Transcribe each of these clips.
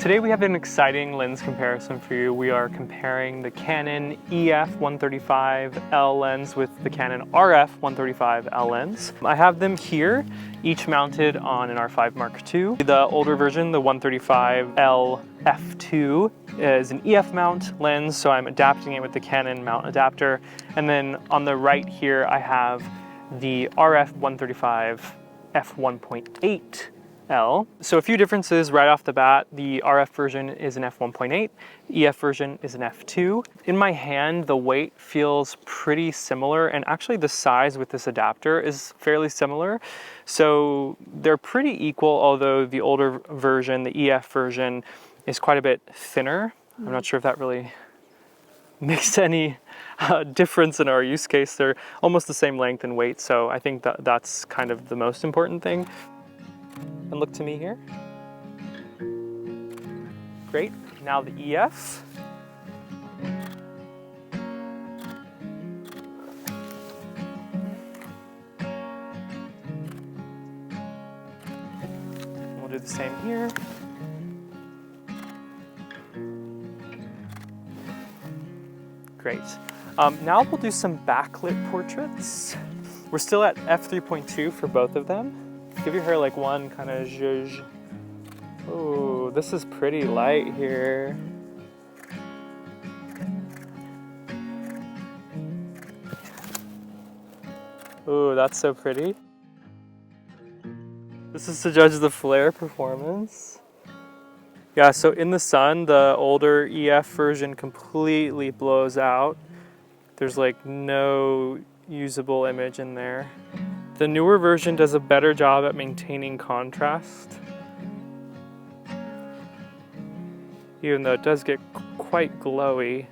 Today we have an exciting lens comparison for you. We are comparing the Canon EF 135L lens with the Canon RF 135L lens. I have them here, each mounted on an R5 Mark II. The older version, the 135L f2, is an EF mount lens, so I'm adapting it with the Canon mount adapter. And then on the right here, I have the RF 135 f1.8. So a few differences right off the bat. The RF version is an f1.8, the EF version is an f2. In my hand, the weight feels pretty similar, and actually the size with this adapter is fairly similar. So they're pretty equal, although the older version, the EF version, is quite a bit thinner. I'm not sure if that really makes any difference in our use case. They're almost the same length and weight, so I think that's kind of the most important thing. And look to me here. Great. Now the EF. We'll do the same here. Great. Now we'll do some backlit portraits. We're still at f3.2 for both of them. Give your hair like one kind of zhuzh. Oh, this is pretty light here. Oh, that's so pretty. This is to judge the flare performance. Yeah, so in the sun, the older EF version completely blows out. There's like no usable image in there. The newer version does a better job at maintaining contrast, even though it does get quite glowy.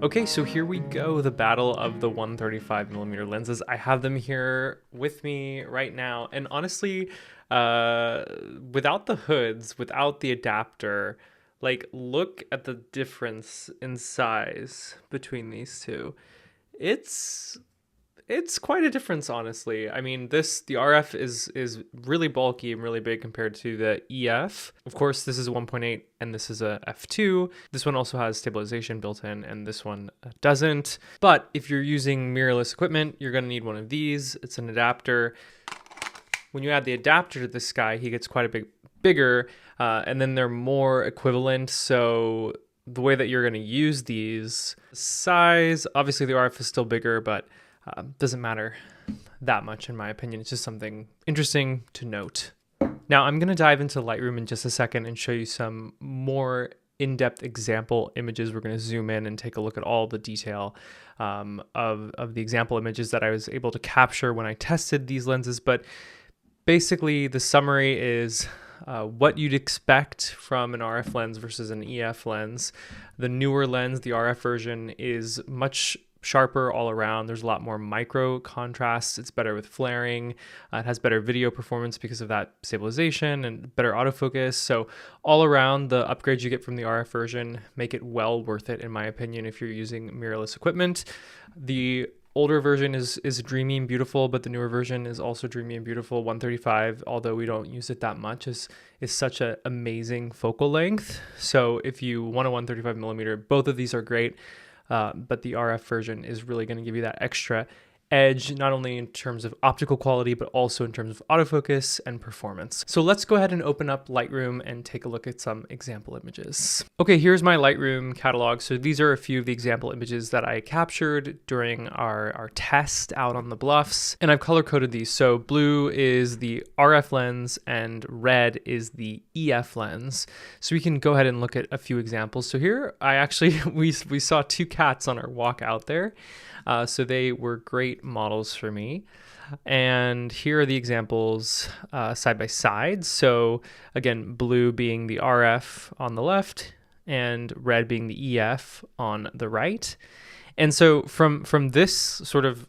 Okay, so here we go, the battle of the 135mm lenses. I have them here with me right now, and honestly, without the hoods, without the adapter, like, look at the difference in size between these two. It's quite a difference, honestly. I mean, the RF is really bulky and really big compared to the EF. Of course, this is a 1.8 and this is a f2. This one also has stabilization built in and this one doesn't. But if you're using mirrorless equipment, you're gonna need one of these. It's an adapter. When you add the adapter to this guy, he gets quite a bit bigger, and then they're more equivalent. So the way that you're gonna use these, size, obviously the RF is still bigger, but doesn't matter that much in my opinion. It's just something interesting to note. Now I'm going to dive into Lightroom in just a second and show you some more in-depth example images. We're going to zoom in and take a look at all the detail of the example images that I was able to capture when I tested these lenses. But basically the summary is what you'd expect from an RF lens versus an EF lens. The newer lens, the RF version, is much sharper all around. There's a lot more micro contrast. It's better with flaring. It has better video performance because of that stabilization and better autofocus. So all around, the upgrades you get from the RF version make it well worth it, in my opinion, if you're using mirrorless equipment. The older version is dreamy and beautiful, but the newer version is also dreamy and beautiful. 135, although we don't use it that much, is such an amazing focal length. So if you want a 135mm, both of these are great. But the RF version is really going to give you that extra edge, not only in terms of optical quality, but also in terms of autofocus and performance. So let's go ahead and open up Lightroom and take a look at some example images. Okay, here's my Lightroom catalog. So these are a few of the example images that I captured during our test out on the bluffs, and I've color coded these. So blue is the RF lens and red is the EF lens. So we can go ahead and look at a few examples. So here I actually, we saw two cats on our walk out there. So they were great models for me. And here are the examples side by side. So again, blue being the RF on the left and red being the EF on the right. And so from this sort of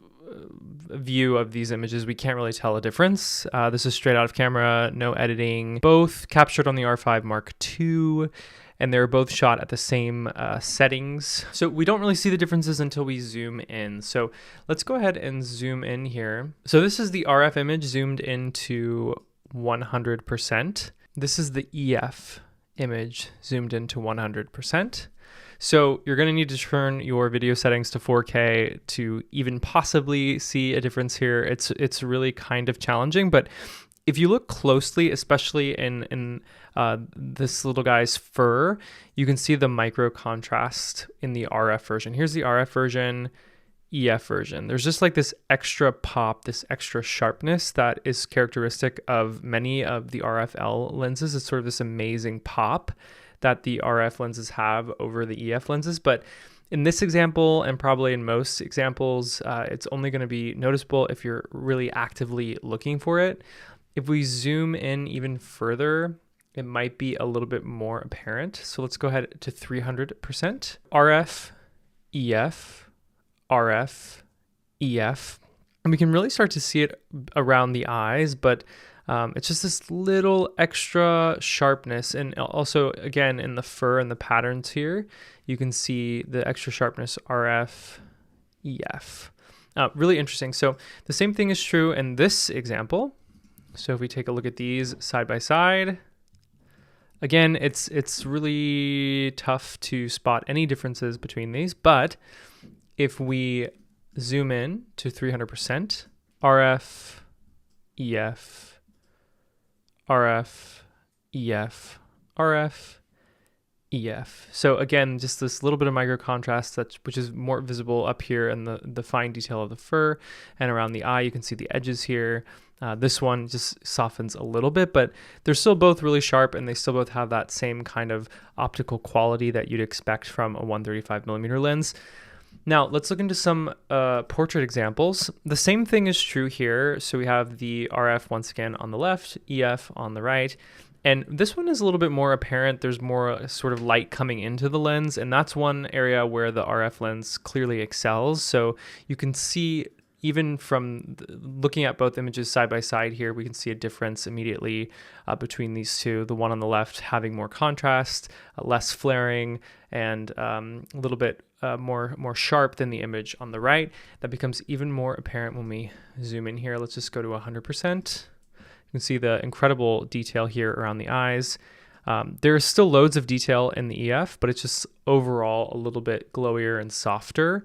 view of these images, we can't really tell a difference. This is straight out of camera, no editing, both captured on the R5 Mark II, and they're both shot at the same settings. So we don't really see the differences until we zoom in. So let's go ahead and zoom in here. So this is the RF image zoomed into 100%. This is the EF image zoomed into 100%. So you're going to need to turn your video settings to 4K to even possibly see a difference here. It's really kind of challenging, but if you look closely, especially in this little guy's fur, you can see the micro contrast in the RF version. Here's the RF version, EF version. There's just like this extra pop, this extra sharpness that is characteristic of many of the RFL lenses. It's sort of this amazing pop that the RF lenses have over the EF lenses. But in this example, and probably in most examples, it's only going to be noticeable if you're really actively looking for it. If we zoom in even further, it might be a little bit more apparent. So let's go ahead to 300%. RF, EF, RF, EF. And we can really start to see it around the eyes, but it's just this little extra sharpness. And also, again, in the fur and the patterns here, you can see the extra sharpness, RF, EF. Really interesting. So the same thing is true in this example. So if we take a look at these side by side, again, it's really tough to spot any differences between these, but if we zoom in to 300%, RF, EF, RF, EF, RF, EF. So again, just this little bit of micro contrast which is more visible up here in the fine detail of the fur and around the eye. You can see the edges here. This one just softens a little bit, but they're still both really sharp and they still both have that same kind of optical quality that you'd expect from a 135mm lens. Now let's look into some portrait examples. The same thing is true here. So we have the RF once again on the left, EF on the right. And this one is a little bit more apparent. There's more sort of light coming into the lens, and that's one area where the RF lens clearly excels. So you can see even from looking at both images side by side here, we can see a difference immediately between these two. The one on the left having more contrast, less flaring, and a little bit more sharp than the image on the right. That becomes even more apparent when we zoom in here. Let's just go to 100%. You can see the incredible detail here around the eyes. There's still loads of detail in the EF, but it's just overall a little bit glowier and softer.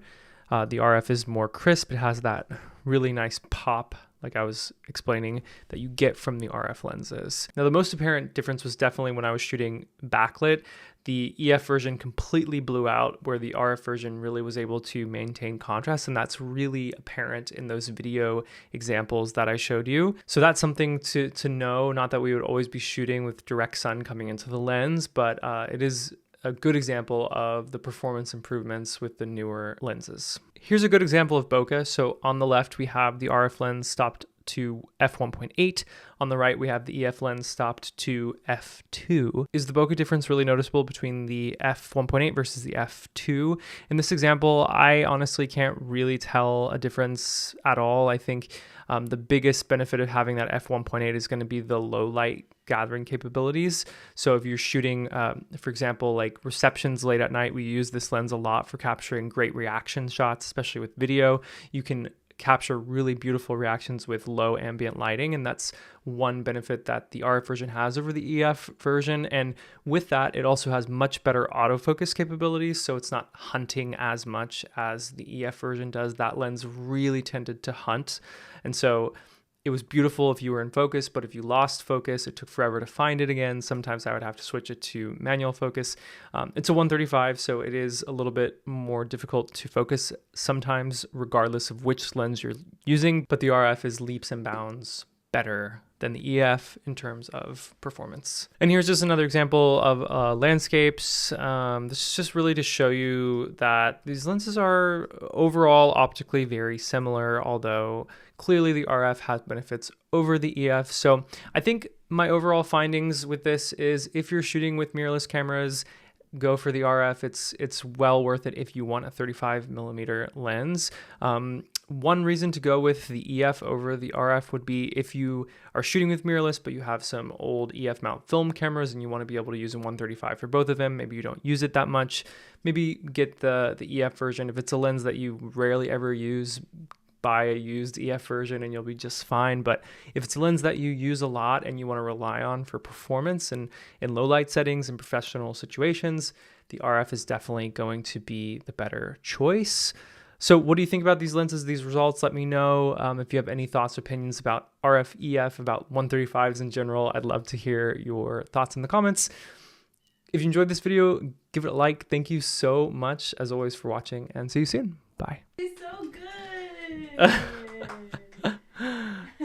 The RF is more crisp. It has that really nice pop, like I was explaining, that you get from the RF lenses. Now, the most apparent difference was definitely when I was shooting backlit. The EF version completely blew out, where the RF version really was able to maintain contrast, and that's really apparent in those video examples that I showed you. So that's something to know, not that we would always be shooting with direct sun coming into the lens, but it is a good example of the performance improvements with the newer lenses. Here's a good example of bokeh. So on the left, we have the RF lens stopped to f1.8. On the right, we have the EF lens stopped to f2. Is the bokeh difference really noticeable between the f1.8 versus the f2? In this example, I honestly can't really tell a difference at all. I think the biggest benefit of having that f1.8 is going to be the low light gathering capabilities. So if you're shooting, for example, like receptions late at night, we use this lens a lot for capturing great reaction shots, especially with video. You can capture really beautiful reactions with low ambient lighting, and that's one benefit that the RF version has over the EF version. And with that, it also has much better autofocus capabilities, so it's not hunting as much as the EF version does. That lens really tended to hunt, and so it was beautiful if you were in focus, but if you lost focus, it took forever to find it again. Sometimes I would have to switch it to manual focus. It's a 135, so it is a little bit more difficult to focus sometimes, regardless of which lens you're using, but the RF is leaps and bounds better than the EF in terms of performance. And here's just another example of landscapes. This is just really to show you that these lenses are overall optically very similar, although clearly the RF has benefits over the EF. So I think my overall findings with this is if you're shooting with mirrorless cameras, go for the RF. It's well worth it if you want a 35mm lens. One reason to go with the EF over the RF would be if you are shooting with mirrorless, but you have some old EF mount film cameras and you want to be able to use a 135 for both of them. Maybe you don't use it that much. Maybe get the EF version. If it's a lens that you rarely ever use, buy a used EF version and you'll be just fine. But if it's a lens that you use a lot and you want to rely on for performance and in low light settings and professional situations, the RF is definitely going to be the better choice. So what do you think about these lenses, these results? Let me know. If you have any thoughts or opinions about RF, EF, about 135s in general, I'd love to hear your thoughts in the comments. If you enjoyed this video, give it a like. Thank you so much, as always, for watching, and see you soon. Bye. It's so good.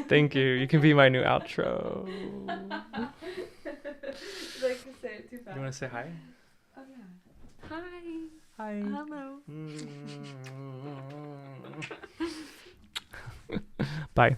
Thank you. You can be my new outro. Like to say it too fast. You want to say hi? Oh yeah. Hi. Hi. Hello. Bye.